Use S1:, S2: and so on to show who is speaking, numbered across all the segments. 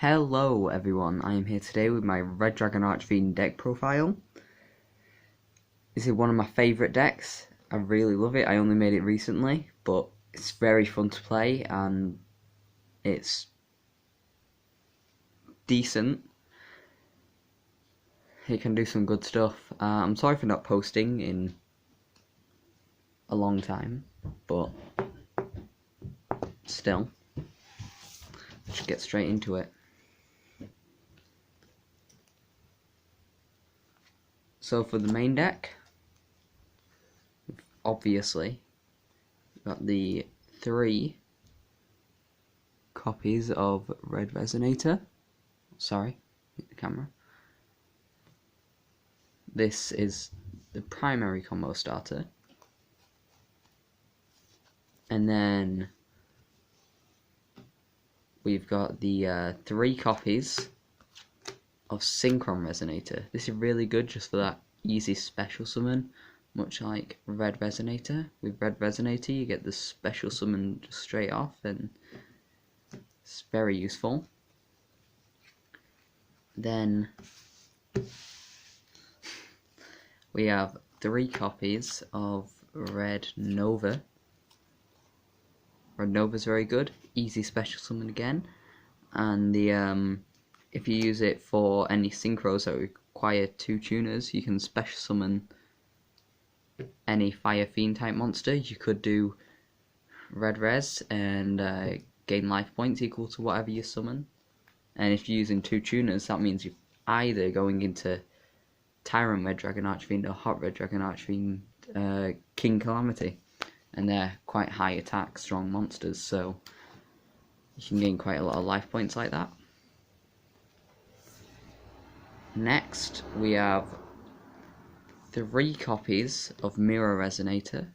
S1: Hello everyone, I am here today with my Red Dragon Archfiend deck profile. This is one of my favourite decks. I really love it. I only made it recently, but it's very fun to play and it's decent. It can do some good stuff. I'm sorry for not posting in a long time, but still, let's get straight into it. So for the main deck, obviously, we've got the 3 copies of Red Resonator. Sorry, hit the camera. This is the primary combo starter. And then we've got the 3 copies of Synchron Resonator. This is really good just for that easy special summon, much like Red Resonator. With Red Resonator you get the special summon just straight off and it's very useful. Then we have 3 copies of Red Nova. Red Nova's very good, easy special summon again, and the if you use it for any synchros that require 2 tuners, you can special summon any Fire Fiend type monster. You could do Red Res and gain life points equal to whatever you summon. And if you're using 2 tuners, that means you're either going into Tyrant Red Dragon Archfiend or Hot Red Dragon Archfiend King Calamity. And they're quite high attack, strong monsters, so you can gain quite a lot of life points like that. Next, we have 3 copies of Mirror Resonator.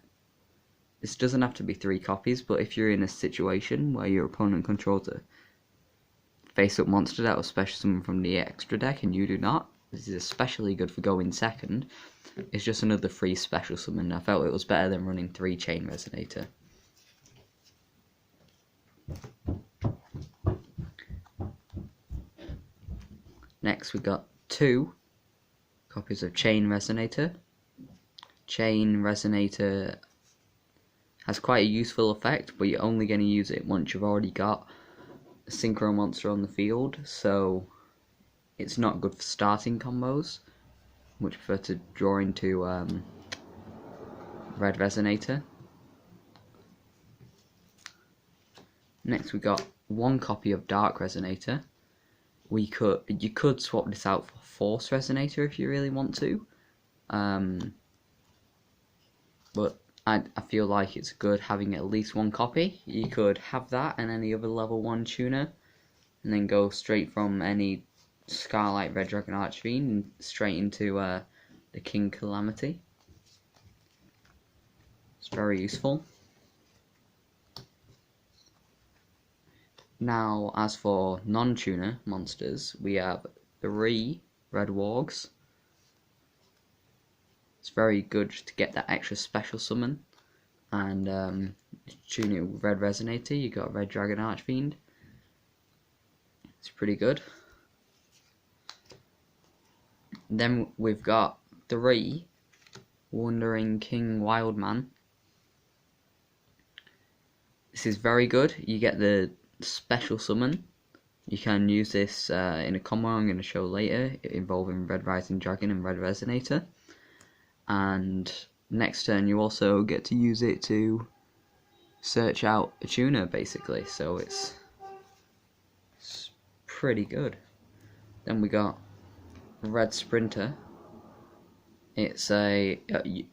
S1: This doesn't have to be 3 copies, but if you're in a situation where your opponent controls a face-up monster that was special summoned from the extra deck and you do not, this is especially good for going second. It's just another free special summon. I felt it was better than running 3 Chain Resonator. Next we got 2 copies of Chain Resonator. Chain Resonator has quite a useful effect, but you're only going to use it once you've already got a synchro monster on the field, so it's not good for starting combos. Much prefer to draw into Red Resonator. Next we got 1 copy of Dark Resonator. You could swap this out for Force Resonator if you really want to, but I feel like it's good having at least 1 copy. You could have that and any other level 1 tuner, and then go straight from any Scarlet Red Dragon Archfiend and straight into the King Calamity. It's very useful. Now, as for non-tuner monsters, we have 3 Red Wargs. It's very good to get that extra special summon, and tune it with Red Resonator, you got Red Dragon Archfiend. It's pretty good. Then we've got 3 Wandering King Wildman. This is very good. You get the special summon. You can use this in a combo I'm going to show later, involving Red Rising Dragon and Red Resonator. And next turn you also get to use it to search out a tuner, basically. So it's pretty good. Then we got Red Sprinter. It's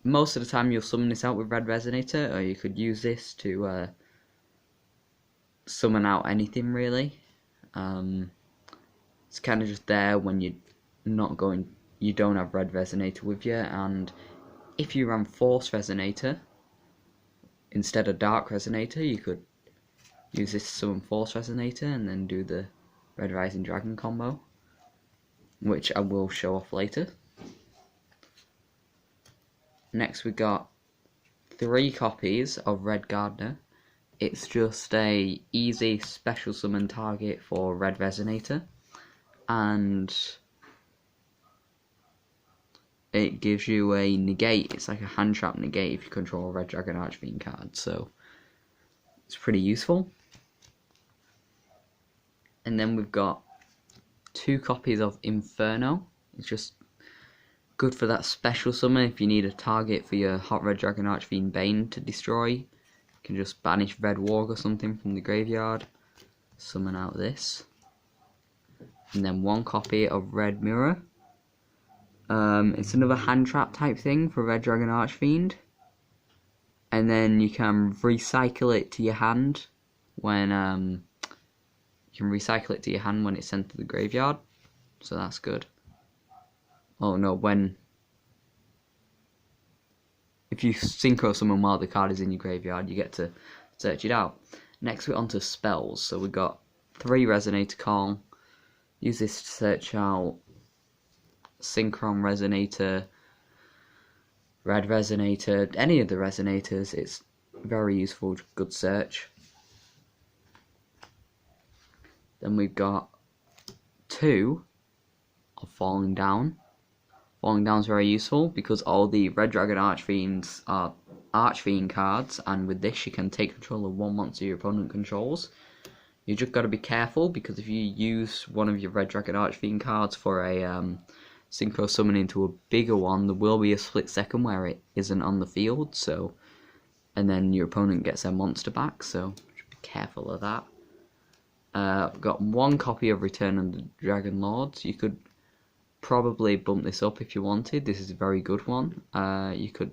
S1: most of the time you'll summon this out with Red Resonator, or you could use this to summon out anything really. It's kind of just there when you don't have Red Resonator with you, and if you ran Force Resonator instead of Dark Resonator, you could use this to summon Force Resonator and then do the Red Rising Dragon combo, which I will show off later. Next we got 3 copies of Red Gardener. it's just a easy special summon target for Red Resonator, and it gives you a negate. It's like a hand trap negate if you control a Red Dragon Archfiend card, so it's pretty useful. And then we've got 2 copies of Inferno. It's just good for that special summon if you need a target for your Hot Red Dragon Archfiend Bane to destroy. You can just banish Red Warg or something from the graveyard, summon out this. And then 1 copy of Red Mirror. It's another hand trap type thing for Red Dragon Archfiend. And then you can recycle it to your hand when it's sent to the graveyard. So that's good. Oh no, if you synchro summon while the card is in your graveyard, you get to search it out. Next we're on to spells. So we've got 3 Resonator Call. Use this to search out Synchron Resonator, Red Resonator, any of the Resonators. It's very useful, good search. Then we've got 2 of Falling Down. Falling Down is very useful because all the Red Dragon Archfiends are Archfiend cards, and with this you can take control of 1 monster your opponent controls. You just got to be careful because if you use one of your Red Dragon Archfiend cards for a synchro summon into a bigger one, there will be a split second where it isn't on the field, so, and then your opponent gets their monster back, so just be careful of that. I've got 1 copy of Return of the Dragon Lords. You could probably bump this up if you wanted. This is a very good one. You could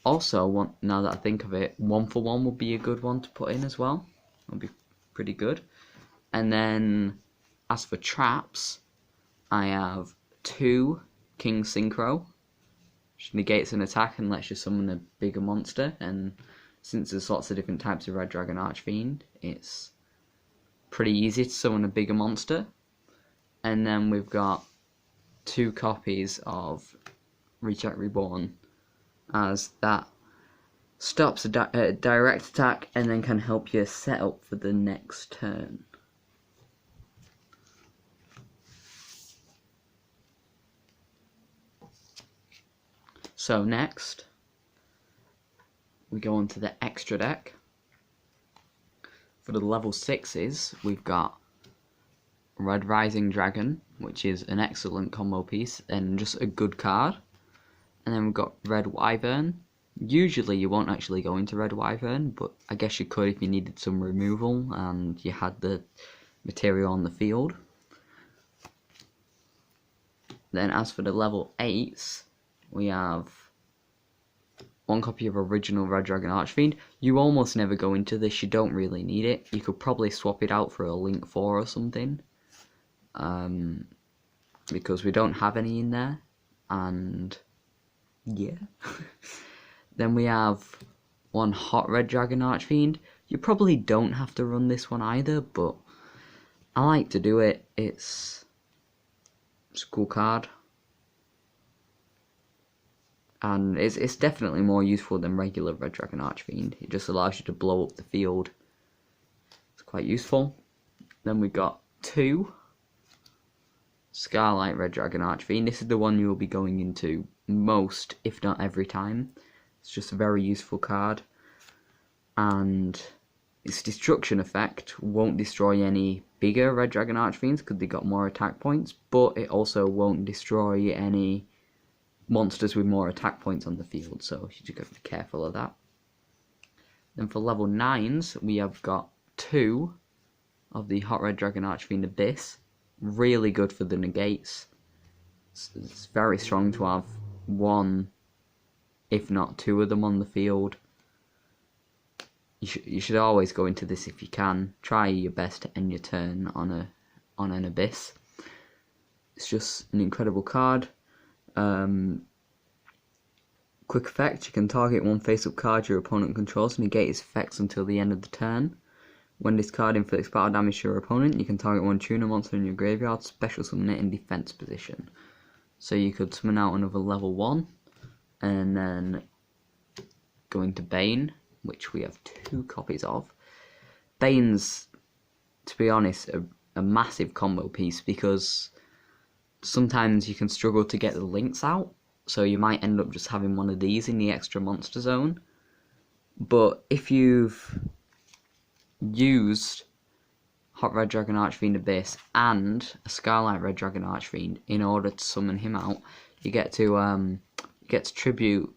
S1: also now that I think of it, 1 for 1 would be a good one to put in as well. Would be pretty good. And then as for traps, I have 2 King Synchro, which negates an attack and lets you summon a bigger monster. And since there's lots of different types of Red Dragon Archfiend, it's pretty easy to summon a bigger monster. And then we've got 2 copies of Reject Reborn, as that stops a direct attack and then can help you set up for the next turn. So next, we go on to the extra deck. For the level 6s, we've got Red Rising Dragon, which is an excellent combo piece and just a good card. And then we've got Red Wyvern. Usually you won't actually go into Red Wyvern, but I guess you could if you needed some removal and you had the material on the field. Then as for the level 8s, we have 1 copy of Original Red Dragon Archfiend. You almost never go into this, you don't really need it. You could probably swap it out for a Link 4 or something. Because we don't have any in there. And yeah. Then we have 1 Hot Red Dragon Archfiend. You probably don't have to run this one either, but I like to do it. It's a cool card. And it's definitely more useful than regular Red Dragon Archfiend. It just allows you to blow up the field. It's quite useful. Then we got 2 Scarlight Red Dragon Archfiend. This is the one you will be going into most, if not every time. It's just a very useful card. And its destruction effect won't destroy any bigger Red Dragon Archfiends because they got more attack points, but it also won't destroy any monsters with more attack points on the field, so you just got to be careful of that. Then for level 9s, we have got 2 of the Hot Red Dragon Archfiend Abyss. Really good for the negates. It's very strong to have 1, if not 2 of them on the field. You should always go into this if you can. Try your best to end your turn on an Abyss. It's just an incredible card. Quick effect, you can target 1 face-up card your opponent controls and negate its effects until the end of the turn. When this card inflicts battle damage to your opponent, you can target 1 tuner monster in your graveyard, special summon it in defense position. So you could summon out another level 1, and then go into Bane, which we have 2 copies of. Bane's, to be honest, a massive combo piece, because sometimes you can struggle to get the links out, so you might end up just having one of these in the extra monster zone. But if you've used Hot Red Dragon Archfiend Abyss and a Scarlet Red Dragon Archfiend in order to summon him out, you get to tribute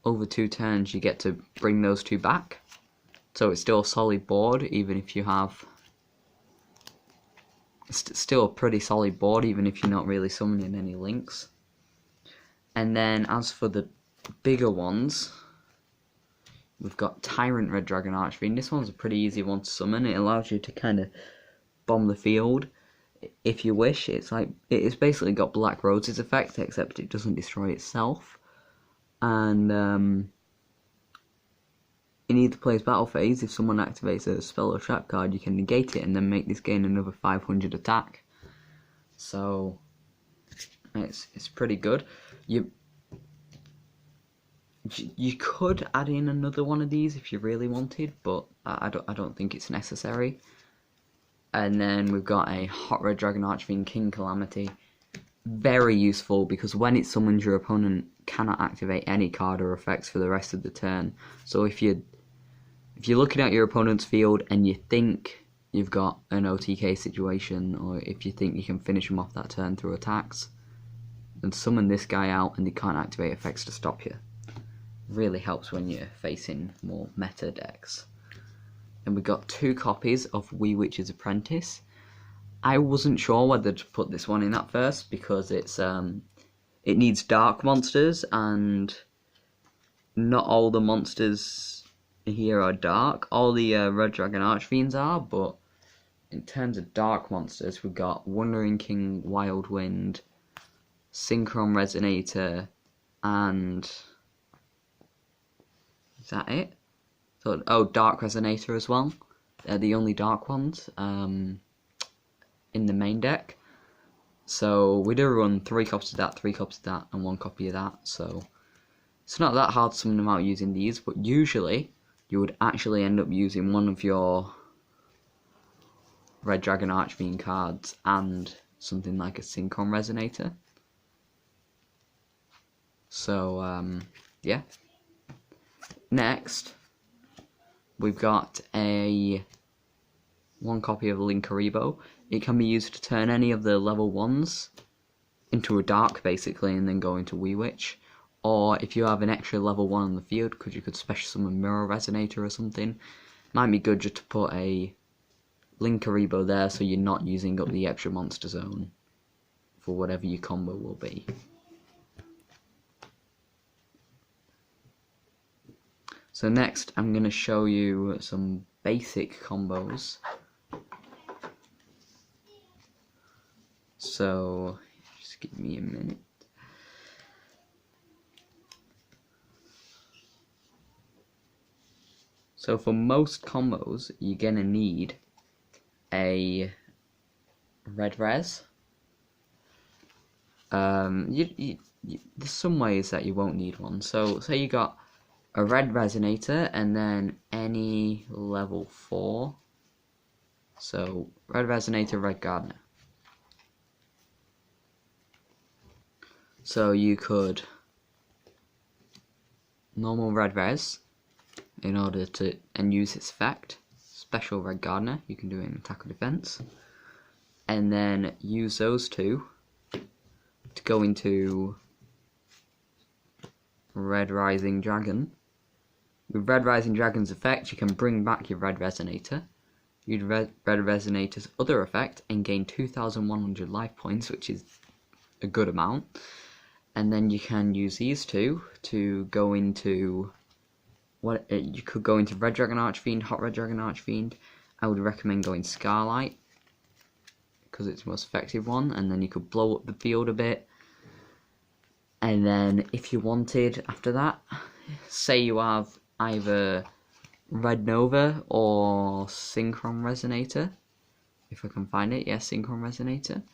S1: over 2 turns. You get to bring those 2 back, so it's still a solid board, even if you have. It's still a pretty solid board, even if you're not really summoning any links. And then as for the bigger ones, we've got Tyrant Red Dragon Archfiend. This one's a pretty easy one to summon. It allows you to kind of bomb the field if you wish. It's basically got Black Rose's effect, except it doesn't destroy itself. And in either player's battle phase, if someone activates a spell or trap card, you can negate it and then make this gain another 500 attack. So it's pretty good. You could add in another one of these if you really wanted, but I don't think it's necessary. And then we've got a Hot Red Dragon Archfiend King Calamity. Very useful, because when it summons, your opponent cannot activate any card or effects for the rest of the turn. So if you're looking at your opponent's field and you think you've got an OTK situation, or if you think you can finish them off that turn through attacks, then summon this guy out and they can't activate effects to stop you. Really helps when you're facing more meta decks. And we got 2 copies of Wee Witch's Apprentice. I wasn't sure whether to put this one in at first, because it needs dark monsters, and not all the monsters here are dark. All the Red Dragon Archfiends are, but in terms of dark monsters, we've got Wandering King Wildwind, Synchron Resonator, and is that it? So, Dark Resonator as well. They're the only dark ones in the main deck. So we do run 3 copies of that, 3 copies of that, and 1 copy of that. So it's not that hard to summon them out using these, but usually you would actually end up using one of your Red Dragon Archfiend cards and something like a Synchron Resonator. So yeah. Next, we've got a 1 copy of Linkaribo. It can be used to turn any of the level 1s into a dark, basically, and then go into Wee Witch. Or if you have an extra level 1 on the field, because you could special summon Mirror Resonator or something, might be good just to put a Linkaribo there, so you're not using up the extra monster zone for whatever your combo will be. So next, I'm going to show you some basic combos. So, just give me a minute. So for most combos, you're going to need a red res. There's some ways that you won't need one. So say you got a red resonator and then any level 4. So red resonator, red gardener. So you could normal red res in order to use its effect. Special red gardener, you can do it in attack or defense, and then use those 2 to go into Red Rising Dragon. With Red Rising Dragon's effect, you can bring back your Red Resonator, use Red Resonator's other effect, and gain 2,100 life points, which is a good amount. And then you can use these 2 to go into you could go into Red Dragon Archfiend, Hot Red Dragon Archfiend. I would recommend going Scarlight because it's the most effective one, and then you could blow up the field a bit. And then if you wanted, after that, say you have either Red Nova or Synchron Resonator, if I can find it, yes, Synchron Resonator.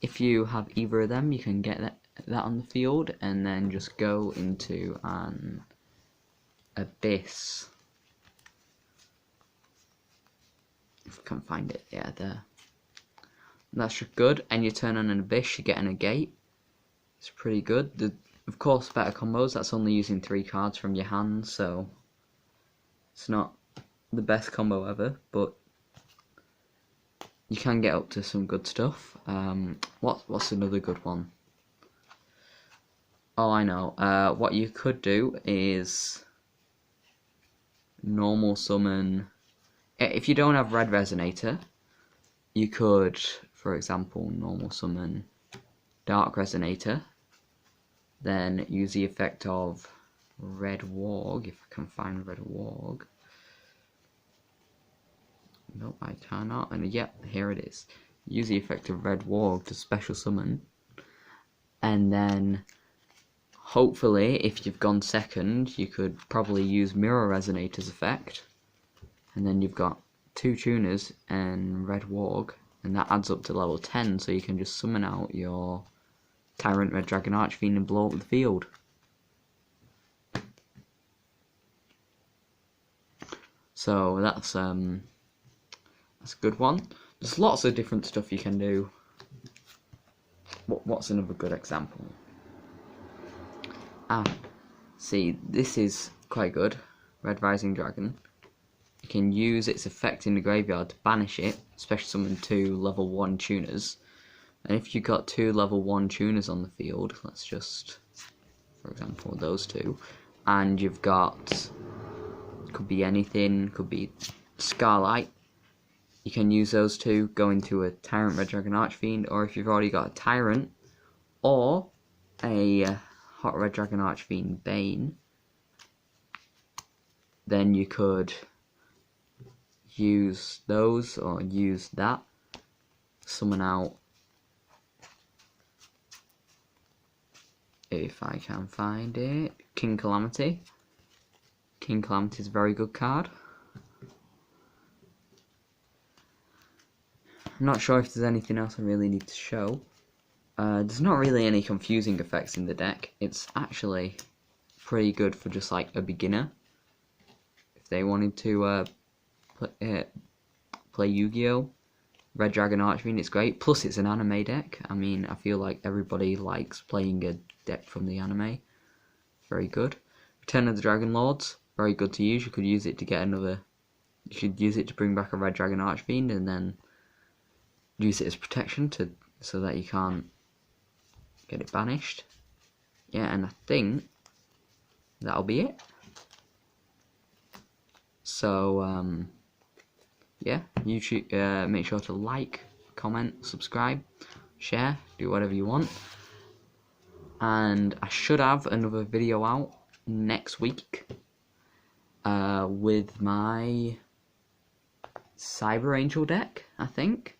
S1: If you have either of them, you can get that on the field and then just go into an Abyss. If I can find it, yeah, there. That's good. And you turn on an Abyss, you get an Agate. It's pretty good. Of course, better combos. That's only using 3 cards from your hand, so it's not the best combo ever, but you can get up to some good stuff. What's another good one? Oh, I know. What you could do is normal summon. If you don't have Red Resonator, you could, for example, normal summon Dark Resonator, then use the effect of Red Warg, if I can find Red Warg. Nope, I cannot, and yep, here it is. Use the effect of Red Warg to special summon, and then hopefully, if you've gone second, you could probably use Mirror Resonator's effect, and then you've got 2 tuners and Red Warg, and that adds up to level 10, so you can just summon out your Tyrant Red Dragon Archfiend and blow up the field. So that's a good one. There's lots of different stuff you can do. What's another good example? See, this is quite good. Red Rising Dragon. You can use its effect in the graveyard to banish it, especially summon 2 level 1 tuners. And if you've got 2 level 1 tuners on the field, let's just, for example, those 2, and you've got, could be anything, could be Scarlight, you can use those 2, go into a Tyrant Red Dragon Archfiend, or if you've already got a Tyrant, or a Hot Red Dragon Archfiend Bane, then you could use those, or use that, summon out, if I can find it, King Calamity. King Calamity is a very good card. I'm not sure if there's anything else I really need to show. There's not really any confusing effects in the deck. It's actually pretty good for just like a beginner. If they wanted to play Yu-Gi-Oh! Red Dragon Archfiend, it's great. Plus it's an anime deck. I mean, I feel like everybody likes playing a deck from the anime. Very good. Return of the Dragon Lords, very good to use. You could use it to get another... You could use it to bring back a Red Dragon Archfiend and then use it as protection so that you can't get it banished. Yeah, and I think that'll be it. So, yeah, YouTube, make sure to like, comment, subscribe, share, do whatever you want. And I should have another video out next week with my Cyber Angel deck, I think.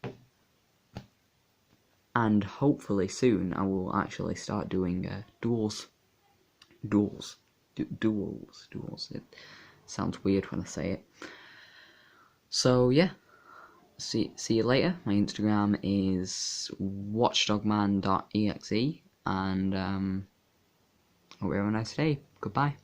S1: And hopefully soon I will actually start doing duels. Duels. It sounds weird when I say it. So yeah, see you later. My Instagram is watchdogman.exe, and hope you have a nice day. Goodbye.